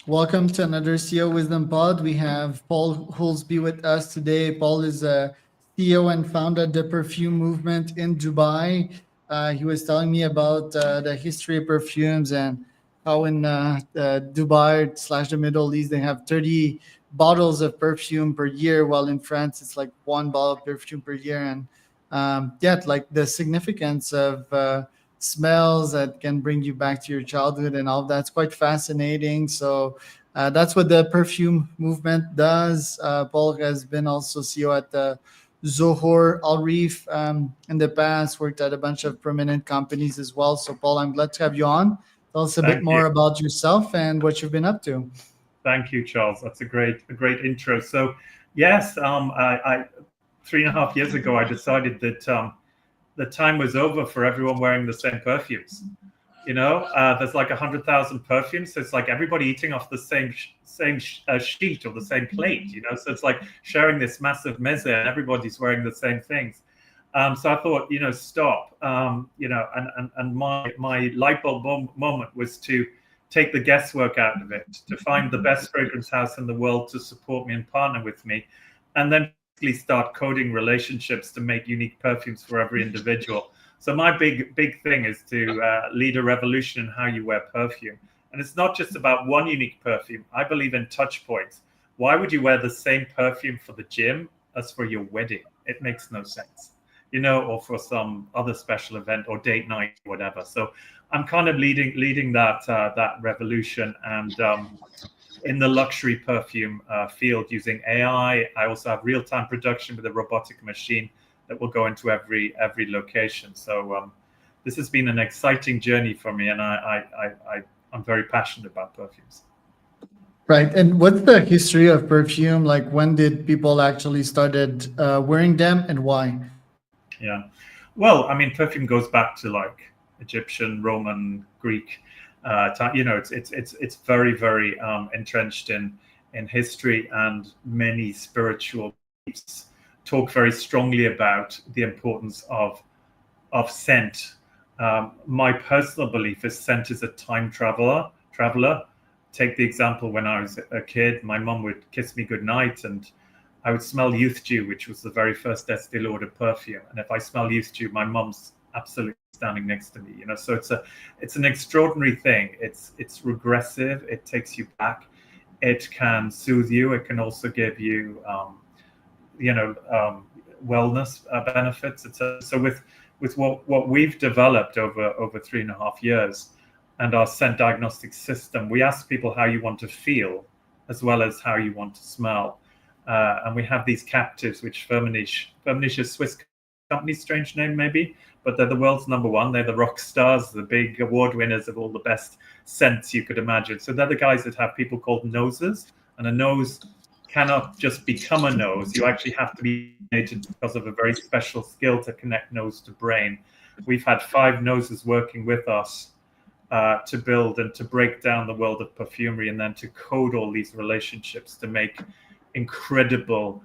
Welcome to another CEO Wisdom Pod. We have Paul Houlsby with us today. Paul is a CEO and founded the Perfume Movement in Dubai. He was telling me about the history of perfumes and how in Dubai slash the Middle East they have 30 bottles of perfume per year, while in France it's like one bottle of perfume per year. And yeah, like the significance of smells that can bring you back to your childhood and all that's quite fascinating. So that's what the perfume movement does. Paul has been also CEO at Zohor Al Reef in the past, worked at a bunch of prominent companies as well. So, Paul, I'm glad to have you on. Tell us a bit Thank you. more about yourself and what you've been up to. Thank you, Charles. That's a great intro. So, yes, I 3.5 years ago, I decided that the time was over for everyone wearing the same perfumes. There's like 100,000 perfumes, so it's like everybody eating off the same sheet or the same plate. So it's like sharing this massive meze, and everybody's wearing the same things. So I thought, stop. And my light bulb moment was to take the guesswork out of it, to find the best fragrance house in the world to support me and partner with me, and then start coding relationships to make unique perfumes for every individual. So my big thing is to lead a revolution in how you wear perfume. And it's not just about one unique perfume. I believe in touch points. Why would you wear the same perfume for the gym as for your wedding? It makes no sense, or for some other special event or date night, whatever. So I'm kind of leading that revolution, and in the luxury perfume field using AI. I also have real-time production with a robotic machine that will go into every location. So this has been an exciting journey for me, and I'm very passionate about perfumes. Right. And what's the history of perfume? Like, when did people actually started wearing them and why? Yeah. Well, I mean, perfume goes back to like Egyptian, Roman, Greek time. It's very, very entrenched in history, and many spiritual beliefs talk very strongly about the importance of scent. My personal belief is scent is a time traveler. Take the example, when I was a kid, my mum would kiss me goodnight, and I would smell youth dew, which was the very first Estee Lauder perfume. And if I smell youth dew, my mum's absolutely standing next to me. So it's an extraordinary thing. It's regressive. It takes you back. It can soothe you. It can also give you wellness benefits. So with what we've developed over 3.5 years, and our scent diagnostic system, we ask people how you want to feel as well as how you want to smell. And we have these captives, which Firmenich is a Swiss company, strange name maybe, but they're the world's number one. They're the rock stars, the big award winners of all the best scents you could imagine. So they're the guys that have people called noses, and a nose cannot just become a nose. You actually have to be nated because of a very special skill to connect nose to brain. We've had 5 noses working with us to build and to break down the world of perfumery, and then to code all these relationships to make incredible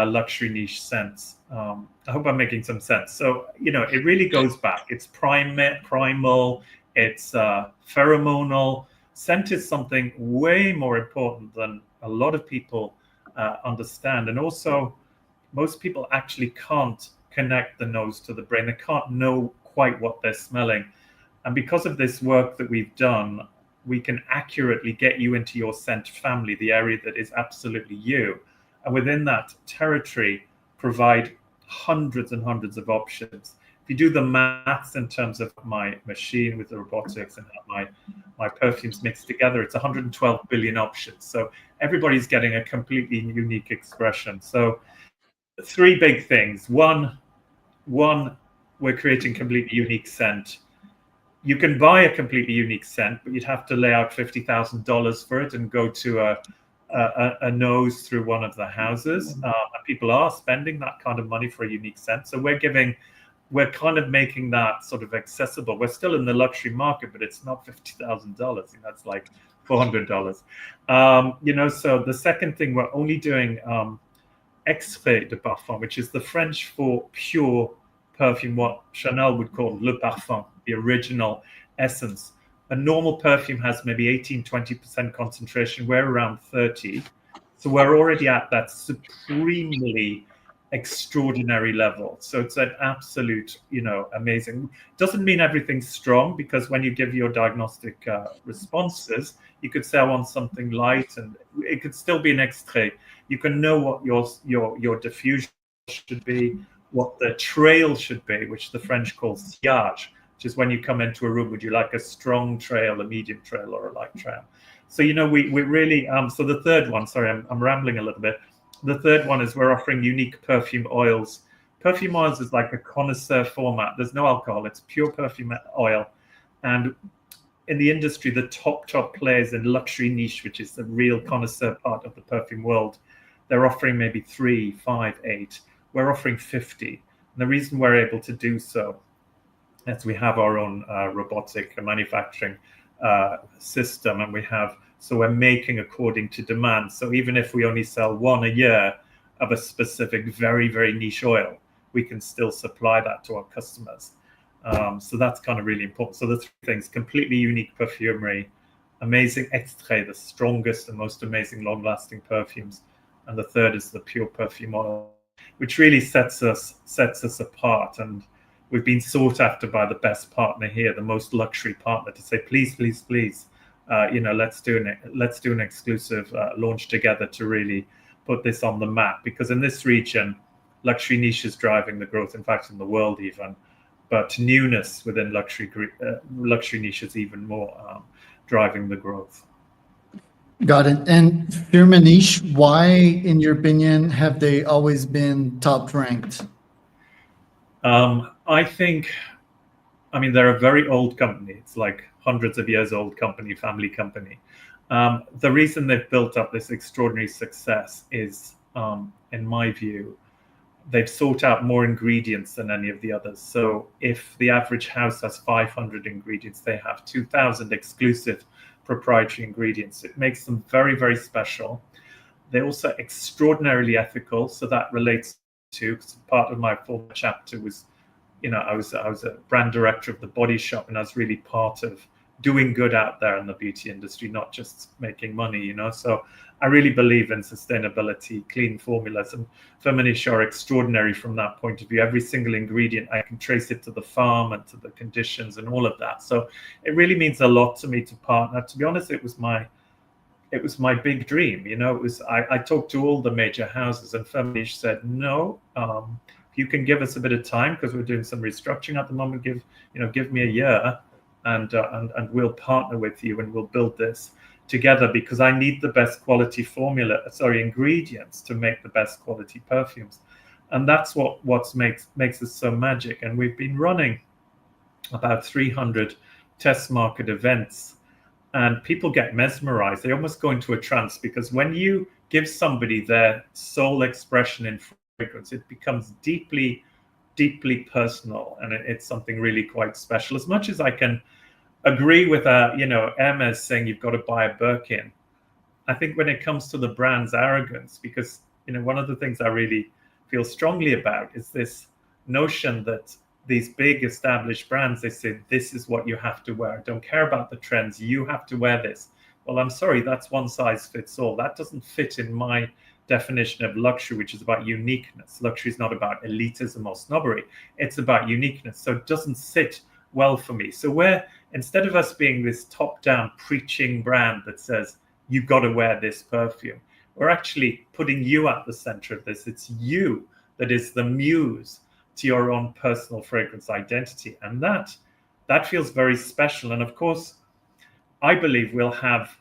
luxury niche scents. I hope I'm making some sense. So, it really goes back. It's primal, it's pheromonal. Scent is something way more important than a lot of people understand. And also, most people actually can't connect the nose to the brain. They can't know quite what they're smelling. And because of this work that we've done, we can accurately get you into your scent family, the area that is absolutely you. And within that territory, provide hundreds and hundreds of options. If you do the maths in terms of my machine with the robotics and how my perfumes mixed together, it's 112 billion options. So everybody's getting a completely unique expression. So 3 big things. One, we're creating completely unique scent. You can buy a completely unique scent, but you'd have to lay out $50,000 for it and go to a nose through one of the houses. And people are spending that kind of money for a unique scent. So we're kind of making that sort of accessible. We're still in the luxury market, but it's not $50,000. That's like $400. So the second thing, we're only doing extrait de parfum, which is the French for pure perfume, what Chanel would call le parfum, the original essence. A normal perfume has maybe 18-20% concentration. We're around 30. So we're already at that supremely extraordinary level. So it's an absolute, amazing. Doesn't mean everything's strong, because when you give your diagnostic responses, you could say I want something light, and it could still be an extrait. You can know what your diffusion should be, what the trail should be, which the French call sillage, which is when you come into a room, would you like a strong trail, a medium trail, or a light trail? So, we really, so the third one, sorry, I'm rambling a little bit. The third one is we're offering unique perfume oils. Perfume oils is like a connoisseur format. There's no alcohol, it's pure perfume oil. And in the industry, the top players in luxury niche, which is the real connoisseur part of the perfume world, they're offering maybe 3, 5, 8. We're offering 50. And the reason we're able to do so is we have our own robotic manufacturing system, and so we're making according to demand. So even if we only sell one a year of a specific very, very niche oil, we can still supply that to our customers. So that's kind of really important. So the three things: completely unique perfumery, amazing extrait, the strongest and most amazing long-lasting perfumes, and the third is the pure perfume oil, which really sets us apart. And we've been sought after by the best partner here, the most luxury partner, to say, please, please, please, let's do an exclusive launch together to really put this on the map. Because in this region, luxury niche is driving the growth, in fact, in the world even. But newness within luxury niche is even more driving the growth. Got it. And Perfume niche, why, in your opinion, have they always been top ranked? I think, they're a very old company. It's like hundreds of years old company, family company. The reason they've built up this extraordinary success is, in my view, they've sought out more ingredients than any of the others. So if the average house has 500 ingredients, they have 2,000 exclusive proprietary ingredients. It makes them very, very special. They're also extraordinarily ethical. So that relates to, because part of my former chapter was, I was a brand director of the Body Shop, and I was really part of doing good out there in the beauty industry, not just making money, So I really believe in sustainability, clean formulas, and Perfume niche are extraordinary from that point of view. Every single ingredient, I can trace it to the farm and to the conditions and all of that. So it really means a lot to me to partner. To be honest, it was my big dream. I talked to all the major houses, and Perfume niche said, no, if you can give us a bit of time, because we're doing some restructuring at the moment, give me a year, and we'll partner with you, and we'll build this together, because I need the best quality ingredients to make the best quality perfumes. And that's what makes us so magic. And we've been running about 300 test market events, and people get mesmerized. They almost go into a trance, because when you give somebody their soul expression in fragrance, it becomes deeply, deeply personal, and it's something really quite special. As much as I can agree with Hermes saying you've got to buy a Birkin, I think when it comes to the brand's arrogance, because one of the things I really feel strongly about is this notion that these big established brands, they say, this is what you have to wear. Don't care about the trends. You have to wear this. Well, I'm sorry, that's one size fits all. That doesn't fit in my definition of luxury, which is about uniqueness. Luxury is not about elitism or snobbery. It's about uniqueness. So it doesn't sit well for me. So instead of us being this top-down preaching brand that says, you've got to wear this perfume, we're actually putting you at the center of this. It's you that is the muse to your own personal fragrance identity. And that feels very special. And of course, I believe we'll have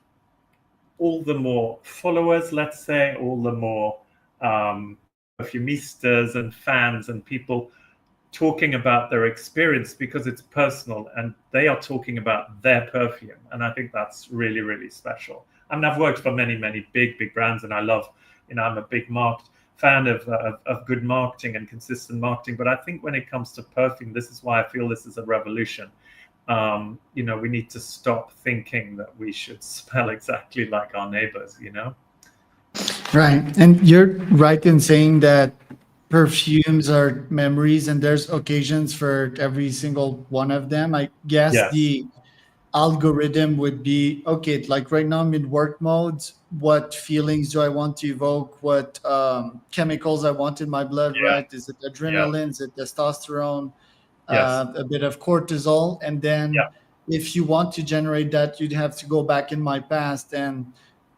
all the more followers, let's say, all the more perfumistas and fans and people talking about their experience, because it's personal and they are talking about their perfume. And I think that's really, really special. I've worked for many, many big brands, and I love, I'm a big fan of good marketing and consistent marketing. But I think when it comes to perfume, this is why I feel this is a revolution. We need to stop thinking that we should smell exactly like our neighbors, Right. And you're right in saying that perfumes are memories, and there's occasions for every single one of them. I guess Yes. the algorithm would be, okay, like right now I'm in work mode. What feelings do I want to evoke? What chemicals I want in my blood, Yeah. right? Is it Yeah. adrenaline? Is it testosterone? Yes. A bit of cortisol? And Yeah. then if you want to generate that, you'd have to go back in my past and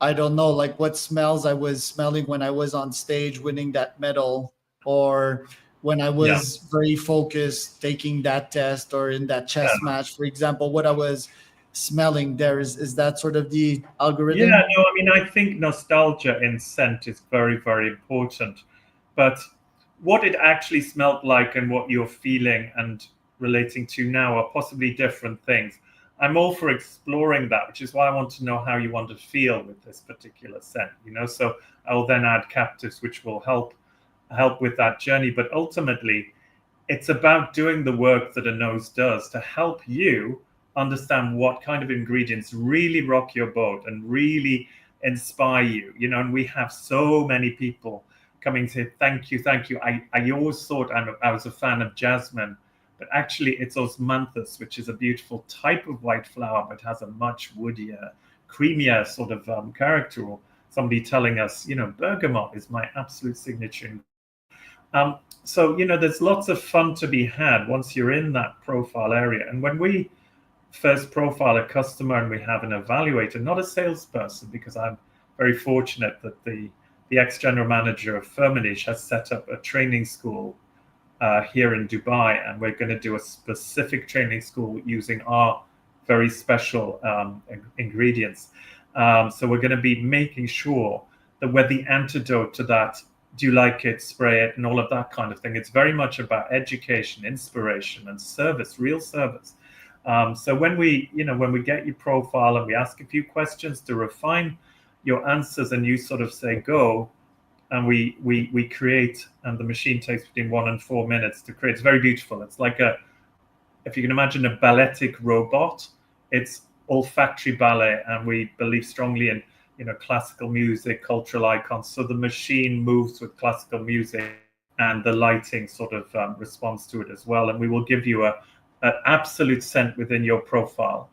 I don't know, like what smells I was smelling when I was on stage winning that medal, or when I Yeah. was very focused taking that test, or in that Yeah. chess match, for example, what I was smelling there. Is that sort of the Yeah, algorithm? no, I mean, I think nostalgia in scent is very, very important. But what it actually smelled like and what you're feeling and relating to now are possibly different things. I'm all for exploring that, which is why I want to know how you want to feel with this particular scent, you know. So I'll then add captives which will help with that journey. But ultimately, it's about doing the work that a nose does to help you understand what kind of ingredients really rock your boat and really inspire you. You know, and we have so many people coming to say, thank you, thank you. I always thought I was a fan of jasmine, but actually it's osmanthus, which is a beautiful type of white flower, but has a much woodier, creamier sort of character. Or somebody telling us, you know, bergamot is my absolute signature. So, you know, there's lots of fun to be had once you're in that profile area. And when we first profile a customer and we have an evaluator, not a salesperson, because I'm very fortunate that the ex-general manager of Firmenich has set up a training school here in Dubai, and we're going to do a specific training school using our very special ingredients. So we're going to be making sure that we're the antidote to that do you like it, spray it, and all of that kind of thing. It's very much about education, inspiration, and service, real service. So when we get your profile and we ask a few questions to refine your answers, and you sort of say go, and we create, and the machine takes between 1 and 4 minutes to create. It's very beautiful. It's like if you can imagine a balletic robot, it's olfactory ballet, and we believe strongly in, you know, classical music, cultural icons. So the machine moves with classical music, and the lighting sort of responds to it as well. And we will give you an absolute scent within your profile.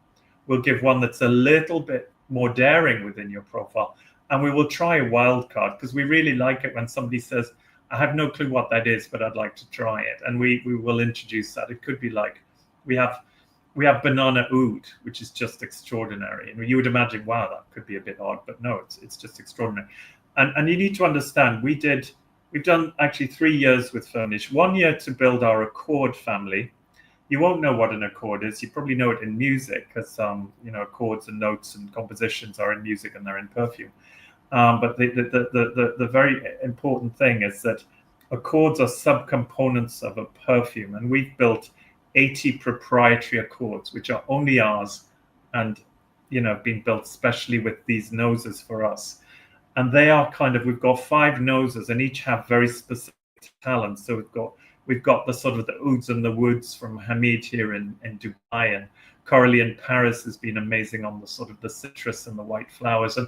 We'll give one that's a little bit more daring within your profile, and we will try a wild card, because we really like it when somebody says, I have no clue what that is, but I'd like to try it. And we will introduce that. It could be like, we have banana oud, which is just extraordinary. And you would imagine, wow, that could be a bit odd, but no, it's just extraordinary. And you need to understand, we've done actually 3 years with Firmenich. 1 year to build our accord family. You won't know what an accord is. You probably know it in music, because you know, accords and notes and compositions are in music and they're in perfume. But the very important thing is that accords are subcomponents of a perfume, and we've built 80 proprietary accords, which are only ours, and, you know, been built specially with these noses for us. And they are we've got 5 noses, and each have very specific talents. So we've got the sort of the ouds and the woods from Hamid here in Dubai, and Coralie in Paris has been amazing on the sort of the citrus and the white flowers.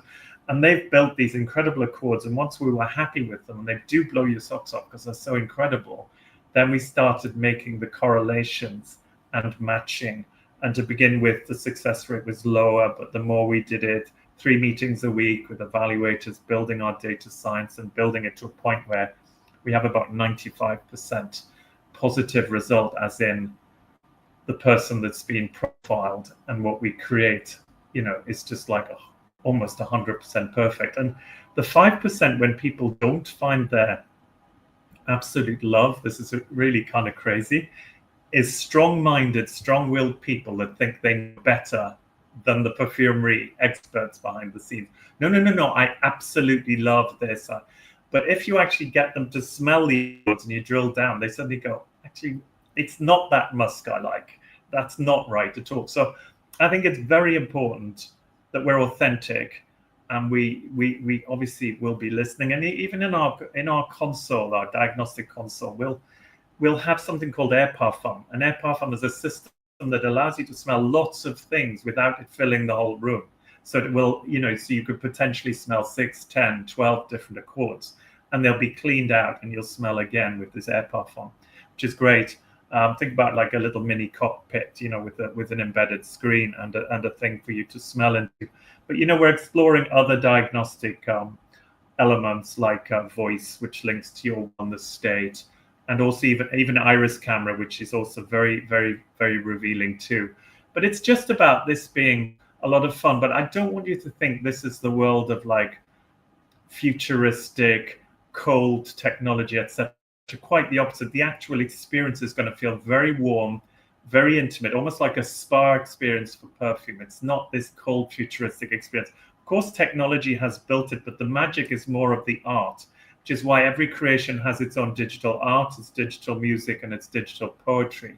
And they've built these incredible accords. And once we were happy with them, and they do blow your socks off because they're so incredible, then we started making the correlations and matching. And to begin with, the success rate was lower, but the more we did it, 3 meetings a week with evaluators, building our data science and building it to a point where we have about 95% positive result, as in the person that's been profiled and what we create, you know, is just like almost 100% perfect. And the 5%, when people don't find their absolute love, this is really kind of crazy, is strong-minded, strong-willed people that think they know better than the perfumery experts behind the scenes. No, I absolutely love this. But if you actually get them to smell the oils and you drill down, they suddenly go, actually, it's not that musk I like. That's not right at all. So I think it's very important that we're authentic, and we obviously will be listening. And even in our console, our diagnostic console, we'll have something called Air Parfum. And Air Parfum is a system that allows you to smell lots of things without it filling the whole room. So it will, you know, so you could potentially smell 6, 10, 12 different accords, and they'll be cleaned out, and you'll smell again with this Air Parfum, which is great. Think about like a little mini cockpit, with an embedded screen and a thing for you to smell into. But we're exploring other diagnostic elements like voice, which links to your wellness state, and also even iris camera, which is also very, very, very revealing too. But it's just about this being a lot of fun. But I don't want you to think this is the world of like futuristic, cold technology, etc. Quite the opposite. The actual experience is going to feel very warm, very intimate, almost like a spa experience for perfume. It's not this cold, futuristic experience. Of course, technology has built it, but the magic is more of the art, which is why every creation has its own digital art, its digital music, and its digital poetry.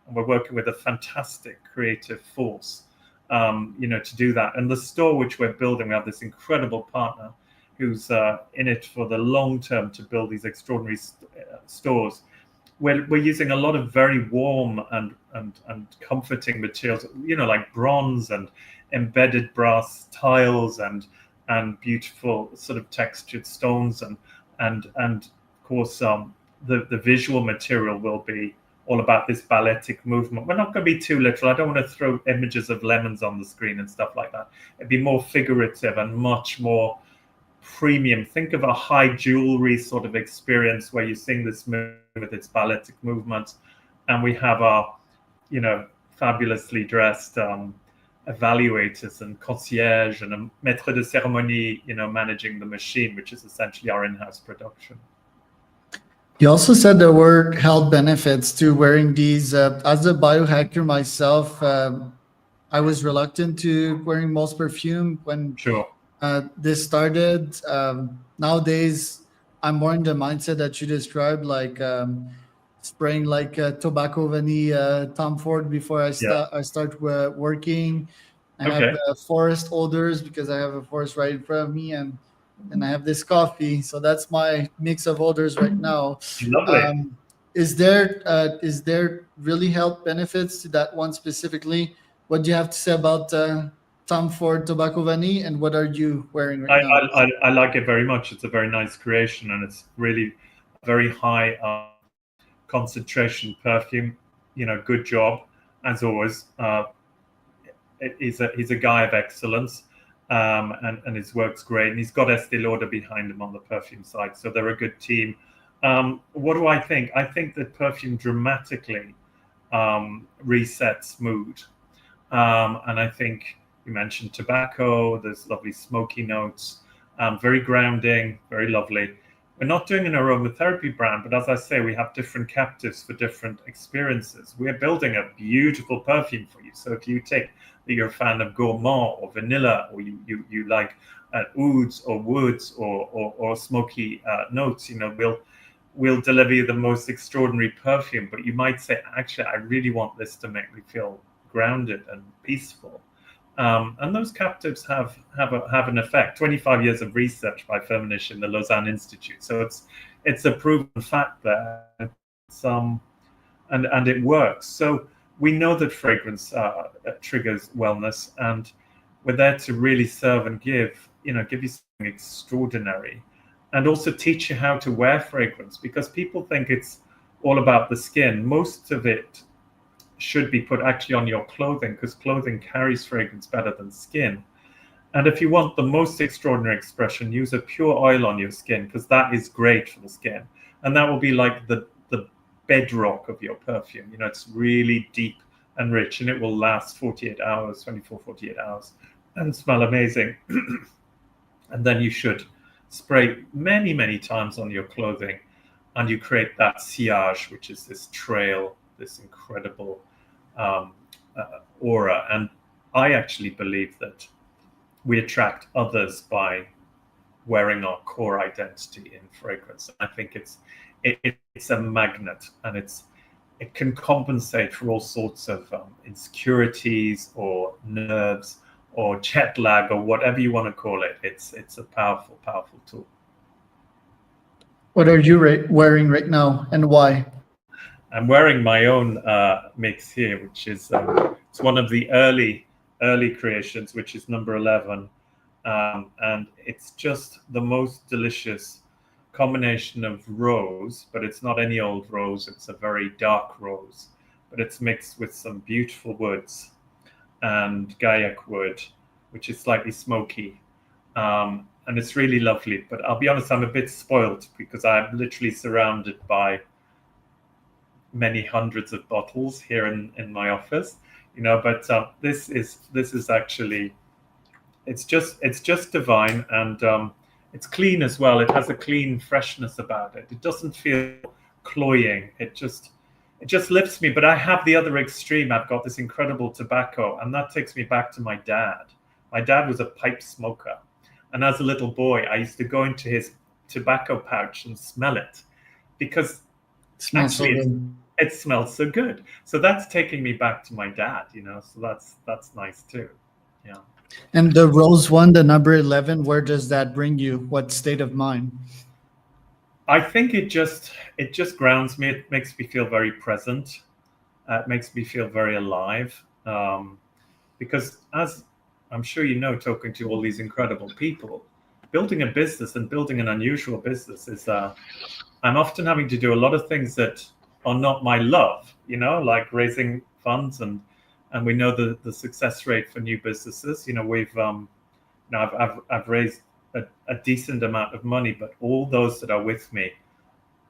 And we're working with a fantastic creative force, to do that. And the store which we're building, we have this incredible partner who's in it for the long term to build these extraordinary stores. We're using a lot of very warm and comforting materials, like bronze and embedded brass tiles and beautiful sort of textured stones and of course the visual material will be all about this balletic movement. We're not going to be too literal. I don't want to throw images of lemons on the screen and stuff like that. It'd be more figurative and much more premium. Think of a high jewelry sort of experience where you sing this movement with its balletic movement, and we have our fabulously dressed evaluators and concierge and a maître de cérémonie managing the machine, which is essentially our in-house production. You also said there were health benefits to wearing these. As a biohacker myself, I was reluctant to wearing most perfume when Sure. this started. Nowadays, I'm more in the mindset that you described, like spraying like tobacco vanilla Tom Ford before I start working. I have forest odors because I have a forest right in front of me, and I have this coffee. So that's my mix of odors right now. Lovely. Is there really health benefits to that one specifically? What do you have to say about Tom Ford Tobacco Vanille, and what are you wearing right now? I like it very much. It's a very nice creation, and it's really very high concentration perfume. Good job as always. He's a guy of excellence, and his work's great. And he's got Estee Lauder behind him on the perfume side, so they're a good team. What do I think? I think that perfume dramatically resets mood, and I think you mentioned tobacco. There's lovely smoky notes, very grounding, very lovely. We're not doing an aromatherapy brand, but as I say, we have different captives for different experiences. We're building a beautiful perfume for you. So if you take that you're a fan of gourmand or vanilla, or you like ouds or woods or smoky notes, we'll deliver you the most extraordinary perfume. But you might say, actually, I really want this to make me feel grounded and peaceful. And those captives have an effect. 25 years of research by Firmenich in the Lausanne Institute. So it's a proven fact there. And it works. So we know that fragrance triggers wellness, and we're there to really serve and give you something extraordinary, and also teach you how to wear fragrance, because people think it's all about the skin. Most of it should be put actually on your clothing, because clothing carries fragrance better than skin. And if you want the most extraordinary expression, use a pure oil on your skin, because that is great for the skin, and that will be like the bedrock of your perfume. It's really deep and rich, and it will last 48 hours, 48 hours, and smell amazing. And then you should spray many, many times on your clothing, and you create that sillage, which is this trail, this incredible aura. And I actually believe that we attract others by wearing our core identity in fragrance. I think it's a magnet, and it can compensate for all sorts of insecurities or nerves or jet lag or whatever you want to call it. It's a powerful, powerful tool. What are you wearing right now, and why? I'm wearing my own mix here, which is it's one of the early creations, which is number 11, and it's just the most delicious combination of rose, but it's not any old rose. It's a very dark rose, but it's mixed with some beautiful woods and Gaiac wood, which is slightly smoky. And it's really lovely. But I'll be honest, I'm a bit spoiled because I'm literally surrounded by many hundreds of bottles here in my office, but this is actually, it's just divine, and it's clean as well. It has a clean freshness about it. It doesn't feel cloying. It just lifts me. But I have the other extreme. I've got this incredible tobacco, and that takes me back to my dad. My dad was a pipe smoker, and as a little boy I used to go into his tobacco pouch and smell it, because It smells so good. it smells so good. So that's taking me back to my dad, so that's nice too. Yeah. And the rose one, the number 11, where does that bring you? What state of mind? I think it just grounds me. It makes me feel very present. It makes me feel very alive. Because as I'm sure talking to all these incredible people, building a business and building an unusual business is I'm often having to do a lot of things that are not my love, like raising funds, and we know the success rate for new businesses. We've I've raised a decent amount of money, but all those that are with me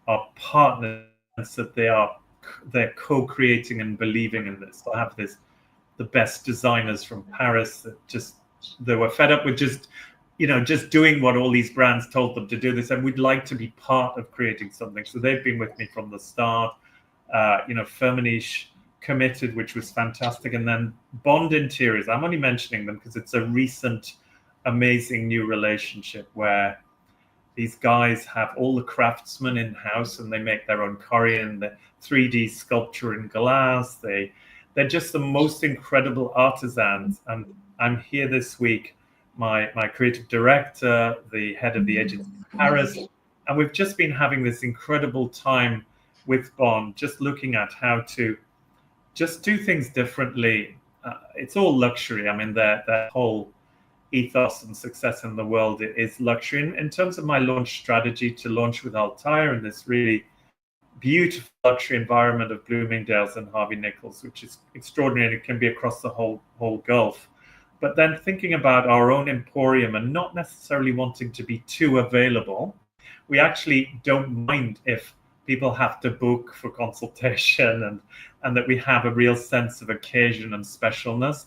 are partners that they're co-creating and believing in this. I have the best designers from Paris that they were fed up with just doing what all these brands told them to do. They said, we'd like to be part of creating something. So they've been with me from the start. Firmenich committed, which was fantastic. And then Bond Interiors, I'm only mentioning them because it's a recent, amazing new relationship where these guys have all the craftsmen in-house and they make their own corian, the 3D sculpture in glass. They're just the most incredible artisans. And I'm here this week, my creative director, the head of the agency in Paris, and we've just been having this incredible time with Bond, just looking at how to just do things differently. It's all luxury. I mean, their whole ethos and success in the world is luxury. In terms of my launch strategy, to launch with Altair in this really beautiful luxury environment of Bloomingdale's and Harvey Nichols, which is extraordinary, and it can be across the whole Gulf. But then thinking about our own emporium and not necessarily wanting to be too available, we actually don't mind if people have to book for consultation, and that we have a real sense of occasion and specialness.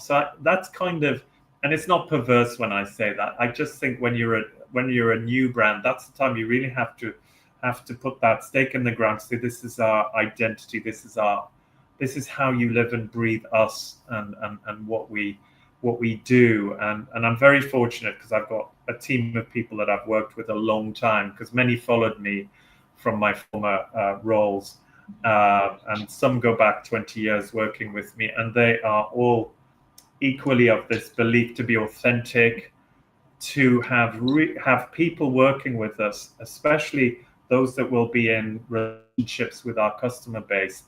So that's kind of, and it's not perverse when I say that. I just think when you're a new brand, that's the time you really have to put that stake in the ground. Say, this is our identity. This is how you live and breathe us, and what we do. And I'm very fortunate because I've got a team of people that I've worked with a long time, because many followed me from my former roles, and some go back 20 years working with me, and they are all equally of this belief to be authentic, to have people working with us, especially those that will be in relationships with our customer base,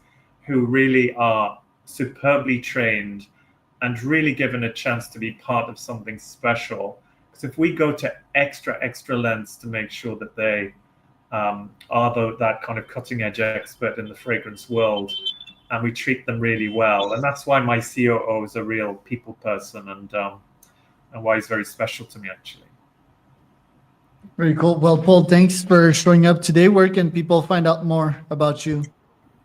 who really are superbly trained and really given a chance to be part of something special. Because if we go to extra lengths to make sure that they are that kind of cutting edge expert in the fragrance world, and we treat them really well, and that's why my COO is a real people person, and why he's very special to me, actually. Very cool. Well, Paul, thanks for showing up today. Where can people find out more about you?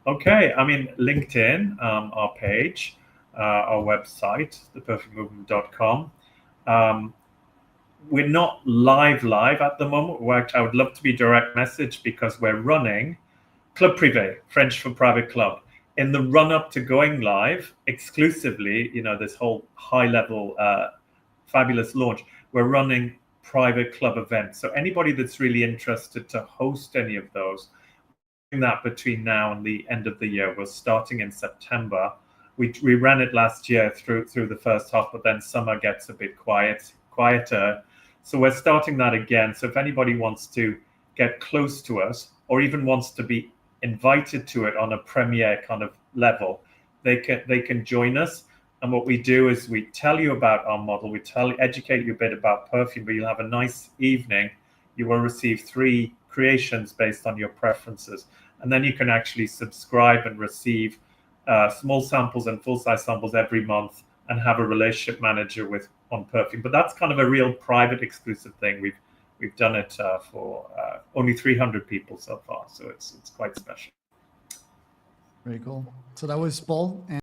Okay, I mean, LinkedIn, our page, our website, theperfumemovement.com. We're not live at the moment. I would love to be direct message, because we're running Club Privé, French for private club. In the run-up to going live exclusively, this whole high-level, fabulous launch, we're running private club events. So anybody that's really interested to host any of those, that between now and the end of the year. We're starting in September. We ran it last year through the first half, but then summer gets a bit quieter. So we're starting that again. So if anybody wants to get close to us, or even wants to be invited to it on a premiere kind of level, they can join us. And what we do is we tell you about our model, educate you a bit about perfume, but you'll have a nice evening you will receive 3 creations based on your preferences. And then you can actually subscribe and receive small samples and full-size samples every month and have a relationship manager on perfume. But that's kind of a real private, exclusive thing. We've done it for only 300 people so far, so it's quite special. Very cool. So that was Paul.